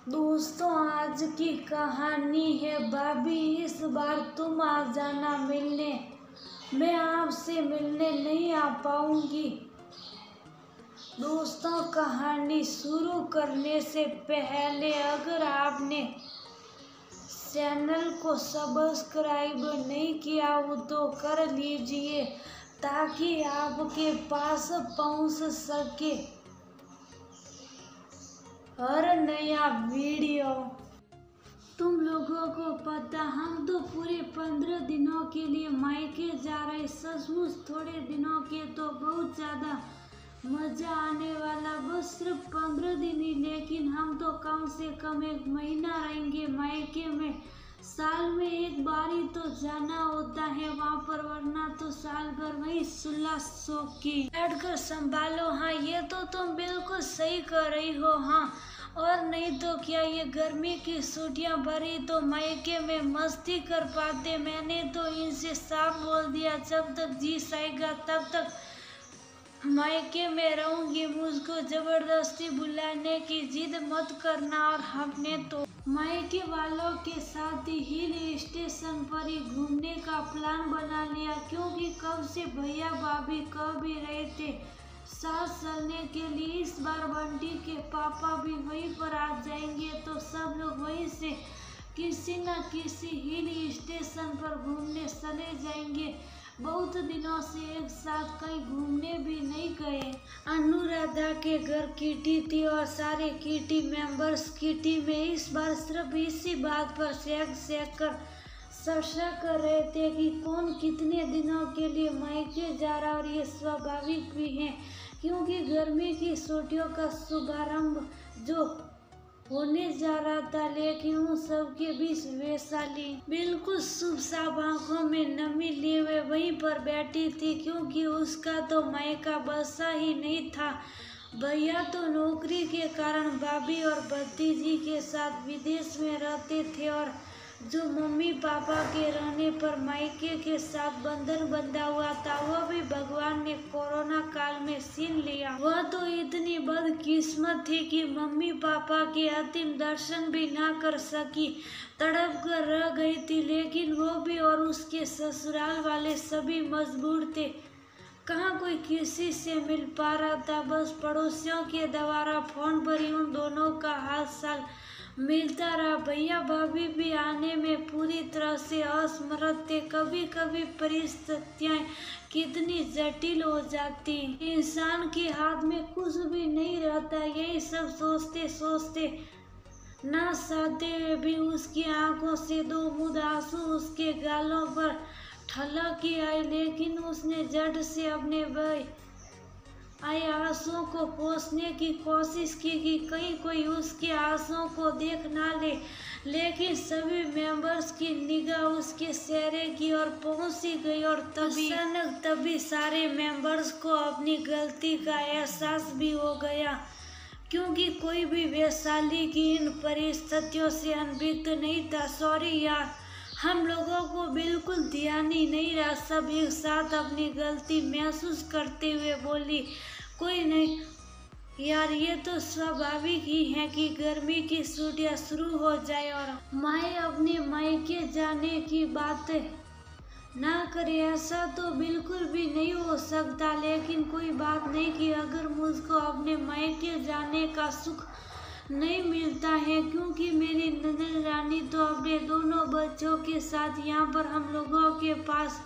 दोस्तों, आज की कहानी है भाभी इस बार तुम आ जाना मिलने। मैं आपसे मिलने नहीं आ पाऊंगी। दोस्तों, कहानी शुरू करने से पहले अगर आपने चैनल को सब्सक्राइब नहीं किया हो तो कर लीजिए ताकि आपके पास पहुंच सके हर नया वीडियो। तुम लोगों को पता, हम तो पूरे 15 दिनों के लिए मायके जा रहे। सचमुच थोड़े दिनों के तो बहुत ज्यादा मजा आने वाला। बस सिर्फ 15 दिन ही, लेकिन हम तो कम से कम 1 महीना रहेंगे मायके में। साल में एक बार ही तो जाना होता है वहाँ पर, वरना तो साल भर वही सुल्ला शौकी बैठ कर संभालो। हाँ, ये तो तुम बिल्कुल सही कर रही हो। हाँ, और नहीं तो क्या, ये गर्मी की छुट्टियां भरी तो मायके में मस्ती कर पाते। मैंने तो इनसे साफ बोल दिया, जब तक जी आएगा तब तक मायके में रहूंगी। मुझको जबरदस्ती बुलाने की जिद मत करना। और हमने तो मायके वालों के साथ ही हिल स्टेशन पर ही घूमने का प्लान बना लिया, क्योंकि कब से भैया भाभी कह भी रहे थे साथ चलने के लिए। इस बार बंटी के पापा भी वहीं पर आ जाएंगे, तो सब लोग वहीं से किसी न किसी हिल स्टेशन पर घूमने चले जाएंगे। बहुत दिनों से एक साथ कहीं घूमने भी नहीं गए। अनुराधा के घर किटी थी और सारे किटी मेंबर्स किटी में इस बार सिर्फ इसी बात पर सेक कर चर्चा कर रहे थे कि कौन कितने दिनों के लिए मायके जा रहा। और ये स्वाभाविक भी है, क्योंकि गर्मी की छुट्टियों का शुभारंभ जो होने जा रहा था। लेकिन उन सब के बीच वैशाली बिल्कुल शुभ साफ आंखों में नमी लिए हुए वहीं पर बैठी थी, क्योंकि उसका तो मायका बसा ही नहीं था। भैया तो नौकरी के कारण भाभी और भतीजी के साथ विदेश में रहते थे, और जो मम्मी पापा के रहने पर मायके के साथ बंधन बंधा हुआ था, वह भी भगवान ने कोरोना काल में छीन लिया। वह तो इतनी बदकिस्मत थी कि मम्मी पापा के अंतिम दर्शन भी ना कर सकी, तड़प कर रह गई थी। लेकिन वो भी और उसके ससुराल वाले सभी मजबूर थे। कहाँ कोई किसी से मिल पा रहा था, बस पड़ोसियों के द्वारा फोन पर ही उन दोनों का हाल चाल मिलता रहा। भैया भाभी भी आने में पूरी तरह से असमर्थ थे। कभी कभी परिस्थितियाँ कितनी जटिल हो जाती, इंसान के हाथ में कुछ भी नहीं रहता। यही सब सोचते सोचते ना चाहते हुए भी उसकी आंखों से 2 बूंद आंसू उसके गालों पर ठलक के आए। लेकिन उसने झट से अपने भाई आए आंसुओं को पोंछने की कोशिश की कि कहीं कोई उसके आंसुओं को देख ना ले। लेकिन सभी मेंबर्स की निगाह उसके चेहरे की ओर पहुंची गई, और तभी सारे मेंबर्स को अपनी गलती का एहसास भी हो गया, क्योंकि कोई भी वैशाली की इन परिस्थितियों से अनभिज्ञ नहीं था। सॉरी यार, हम लोगों को बिल्कुल ध्यान ही नहीं रहा। सब एक साथ अपनी गलती महसूस करते हुए बोली, कोई नहीं यार, ये तो स्वाभाविक ही है कि गर्मी की छुट्टियां शुरू हो जाए और माए अपने मायके जाने की बातें ना करे। ऐसा तो बिल्कुल भी नहीं हो सकता। लेकिन कोई बात नहीं कि अगर मुझको अपने मायके जाने का सुख नहीं मिलता है, क्योंकि मेरी नंदन रानी तो अपने दोनों बच्चों के साथ यहाँ पर हम लोगों के पास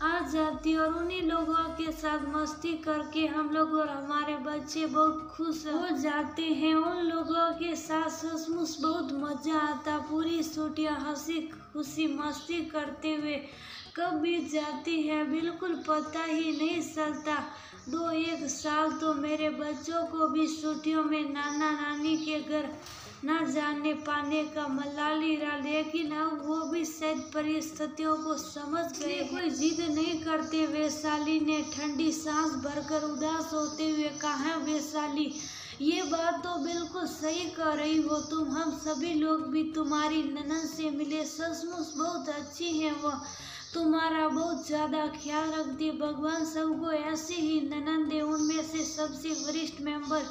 आ जाती, और उन्हीं लोगों के साथ मस्ती करके हम लोग और हमारे बच्चे बहुत खुश हो जाते हैं। उन लोगों के साथ सचमुच बहुत मजा आता। पूरी छुट्टियां हंसी खुशी मस्ती करते हुए कब बीत जाती है बिल्कुल पता ही नहीं चलता। 1 साल तो मेरे बच्चों को भी छुट्टियों में नाना नानी के घर न जाने पाने का मलाल ही रहा। लेकिन अब वो भी शायद परिस्थितियों को समझ गए, कोई जिद नहीं करते। वैशाली ने ठंडी सांस भरकर उदास होते हुए कहा, वैशाली ये बात तो बिल्कुल सही कह रही हो तुम। हम सभी लोग भी तुम्हारी ननद से मिले, सचमुच बहुत अच्छी है वह, तुम्हारा बहुत ज्यादा ख्याल रखती। भगवान सबको ऐसे ही ननद दे। उनमें से सबसे वरिष्ठ मेंबर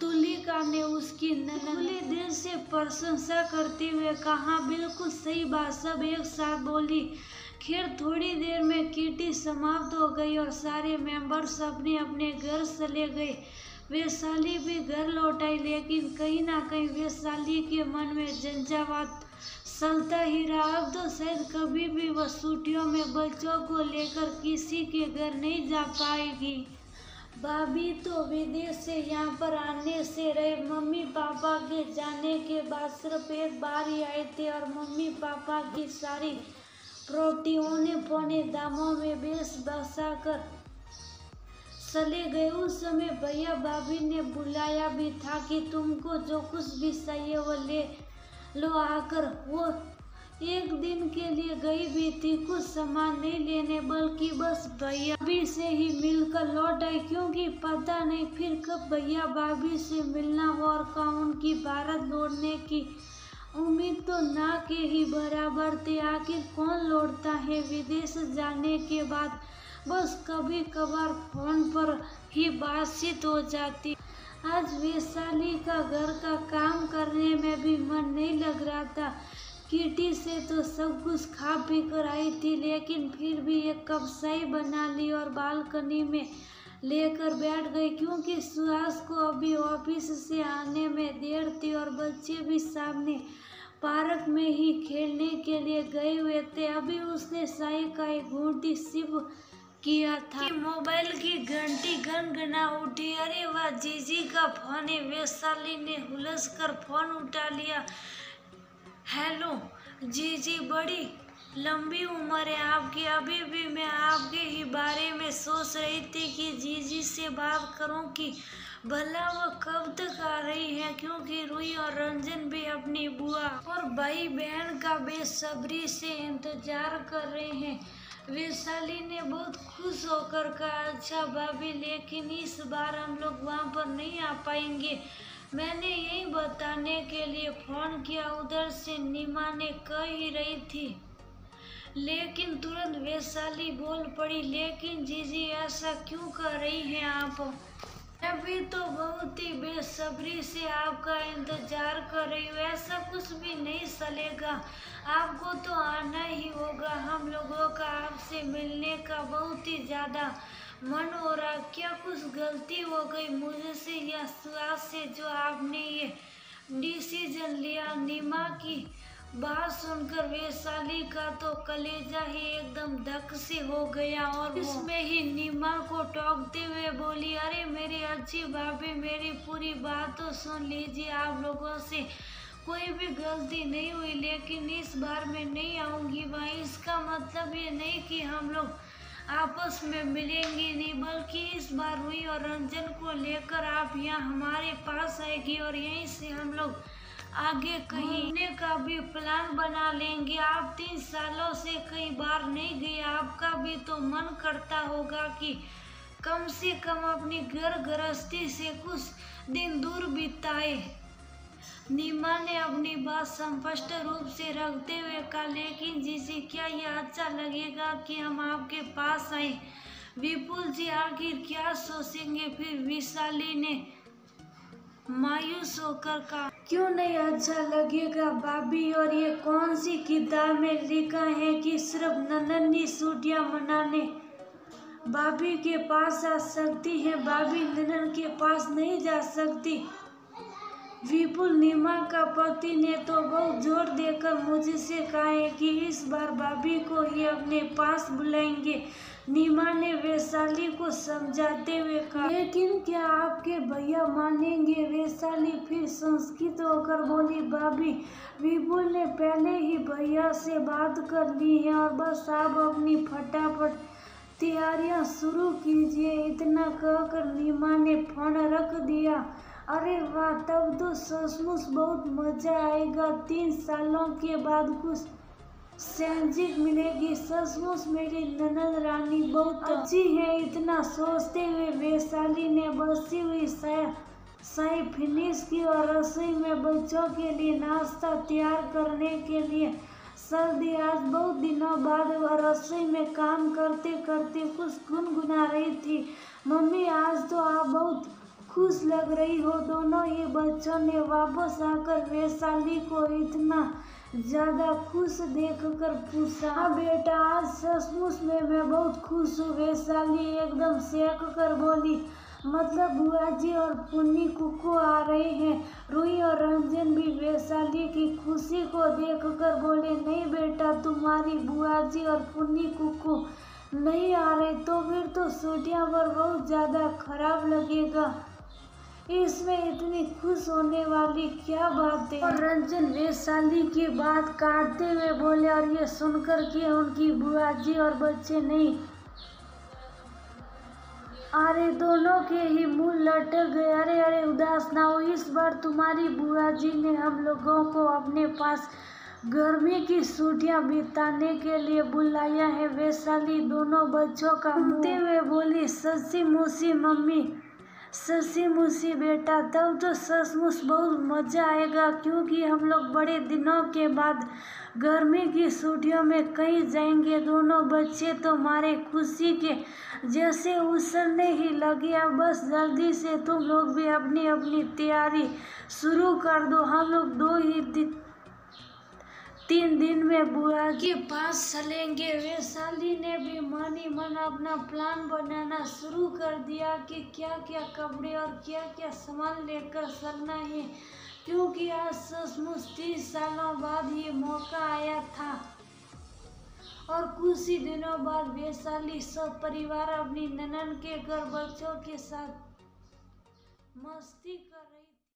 तुलिका ने उसकी खुले दिल से प्रशंसा करते हुए कहा, बिल्कुल सही बात, सब एक साथ बोली। खैर थोड़ी देर में किटी समाप्त हो गई और सारे मेंबर्स अपने अपने घर चले गए। वैशाली भी घर लौट आई, लेकिन कहीं ना कहीं वैशाली के मन में झंझावात चलता ही रहा। अब तो शायद कभी भी वह छुट्टियों में बच्चों को लेकर किसी के घर नहीं जा पाएगी। भाभी तो विदेश से यहाँ पर आने से रहे। मम्मी पापा के जाने के बाद सिर्फ एक बार ही आए थे और मम्मी पापा की सारी प्रॉपर्टी औने पौने दामों में बेच बसा कर चले गए। उस समय भैया भाभी ने बुलाया भी था कि तुमको जो कुछ भी चाहिए वो ले लो आकर। वो एक दिन के लिए गई भी थी, कुछ सामान नहीं लेने, बल्कि बस भैया भाभी से ही मिलकर लौट आई, क्योंकि पता नहीं फिर कब भैया भाभी से मिलना हो और का उनकी भारत लौटने की उम्मीद तो ना के ही बराबर थी। आखिर कौन लौटता है विदेश जाने के बाद, बस कभी कभार फोन पर ही बातचीत हो जाती। आज वैशाली का घर का काम करने में भी मन नहीं लग रहा था। किटी से तो सब कुछ खा पी कर आई थी, लेकिन फिर भी एक कप चाय बना ली और बालकनी में लेकर बैठ गई, क्योंकि सुहास को अभी ऑफिस से आने में देर थी और बच्चे भी सामने पार्क में ही खेलने के लिए गए हुए थे। अभी उसने चाय का एक घूंट सिप किया था कि मोबाइल की घंटी गनगना उठी। अरे वाह, जीजी का फोन है। वैशाली ने हुलस कर फोन उठा लिया। हेलो जीजी, बड़ी लंबी उम्र है आपकी, अभी भी मैं आपके ही बारे में सोच रही थी कि जीजी से बात करूं कि भला वो कब तक आ रही है, क्योंकि रुई और रंजन भी अपनी बुआ और भाई बहन का बेसब्री से इंतजार कर रहे हैं। वैशाली ने बहुत खुश होकर कहा, अच्छा भाभी, लेकिन इस बार हम लोग वहाँ पर नहीं आ पाएंगे। मैंने यही बताने के लिए फोन किया, उधर से नीमा ने कह ही रही थी। लेकिन तुरंत वैशाली बोल पड़ी, लेकिन जीजी ऐसा क्यों कर रही हैं आप? मैं भी तो बहुत ही बेसब्री से आपका इंतजार कर रही हूँ। ऐसा कुछ भी नहीं चलेगा, आपको तो आना ही होगा। हम लोगों का आपसे मिलने का बहुत ही ज्यादा मन हो रहा। क्या कुछ गलती हो गई मुझसे या सुहास से जो आपने ये डिसीजन लिया? नीमा की बात सुनकर वैशाली का तो कलेजा ही एकदम धक से हो गया और इसमें ही नीमा को टोकते हुए बोली, अरे मेरी अच्छी भाभी, मेरी पूरी बात तो सुन लीजिए। आप लोगों से कोई भी गलती नहीं हुई, लेकिन इस बार मैं नहीं आऊंगी वहाँ। इसका मतलब ये नहीं कि हम लोग आपस में मिलेंगे नहीं, बल्कि इस बार रुई और रंजन को लेकर आप यहाँ हमारे पास आएगी और यहीं से हम लोग आगे कहीं घूमने का भी प्लान बना लेंगे। आप 3 सालों से कई बार नहीं गए, आपका भी तो मन करता होगा कि कम से कम अपनी घर गृहस्थी से कुछ दिन दूर बिताए। नीमा ने अपनी बात स्पष्ट रूप से रखते हुए कहा, लेकिन जीजी, क्या यह अच्छा लगेगा कि हम आपके पास आए? विपुल जी आखिर क्या सोचेंगे? फिर वैशाली ने मायूस होकर कहा, क्यों नहीं अच्छा लगेगा भाभी? और ये कौन सी किताब में लिखा है कि सिर्फ ननद ही छुट्टियां मनाने भाभी के पास आ सकती है, भाभी ननद के पास नहीं जा सकती? विपुल, नीमा का पति ने तो बहुत जोर देकर मुझसे कहा है कि इस बार भाभी को ही अपने पास बुलाएंगे। नीमा ने वैशाली को समझाते हुए कहा, लेकिन क्या आपके भैया मानेंगे? वैशाली फिर संस्कृत होकर बोली, भाभी, विपुल ने पहले ही भैया से बात कर ली है और बस आप अपनी फटाफट तैयारियां शुरू कीजिए। इतना कहकर नीमा ने फोन रख दिया। अरे वाह, तब तो सचमुच बहुत मजा आएगा। 3 सालों के बाद कुछ संजीत मिलेगी। सचमुच मेरी ननद रानी बहुत अच्छी है। इतना सोचते हुए वैशाली ने बसी हुई चाय फिनिश की और रसोई में बच्चों के लिए नाश्ता तैयार करने के लिए सर्दी। आज बहुत दिनों बाद वह रसोई में काम करते करते कुछ गुनगुना रही थी, मम्मी, आज तो आप बहुत खुश लग रही हो। दोनों ही बच्चों ने वापस आकर वैशाली को इतना ज्यादा खुश देखकर पूछा, हाँ बेटा, आज सचमुच में मैं बहुत खुश हूँ। वैशाली एकदम सहक कर बोली, मतलब बुआ जी और पुन्नी कुक्कू आ रहे हैं। रूही और रंजन भी वैशाली की खुशी को देखकर बोले, नहीं बेटा, तुम्हारी बुआ जी और पुन्नी कुक्कू नहीं आ रहे तो फिर तो छुट्टियां पर बहुत ज्यादा खराब लगेगा। इसमें इतनी खुश होने वाली क्या बात है। और रंजन वैशाली की बात काटते हुए बोले, और ये सुनकर कि उनकी बुआ जी और बच्चे नहीं अरे दोनों के ही मुंह लटक गए। अरे अरे उदास ना हो, इस बार तुम्हारी बुआ जी ने हम लोगों को अपने पास गर्मी की छुट्टियां बिताने के लिए बुलाया है। वैशाली दोनों बच्चों का घूमते हुए बोली, सच्ची मुसी मम्मी, सच्ची मुसी बेटा, तब तो सचमुच बहुत मजा आएगा, क्योंकि हम लोग बड़े दिनों के बाद गर्मी की छुट्टियों में कहीं जाएंगे। दोनों बच्चे तो हमारे खुशी के जैसे उछलने ही लगे। अब बस जल्दी से तुम लोग भी अपनी अपनी तैयारी शुरू कर दो। हम लोग 3 दिन में बुआ के पास चलेंगे। वैशाली ने भी मन ही मन अपना प्लान बनाना शुरू कर दिया कि क्या क्या कपड़े और क्या क्या सामान लेकर चलना है, क्योंकि आज सचमुच 30 सालों बाद ये मौका आया था और कुछ ही दिनों बाद वैशाली सब परिवार अपनी ननद के घर बच्चों के साथ मस्ती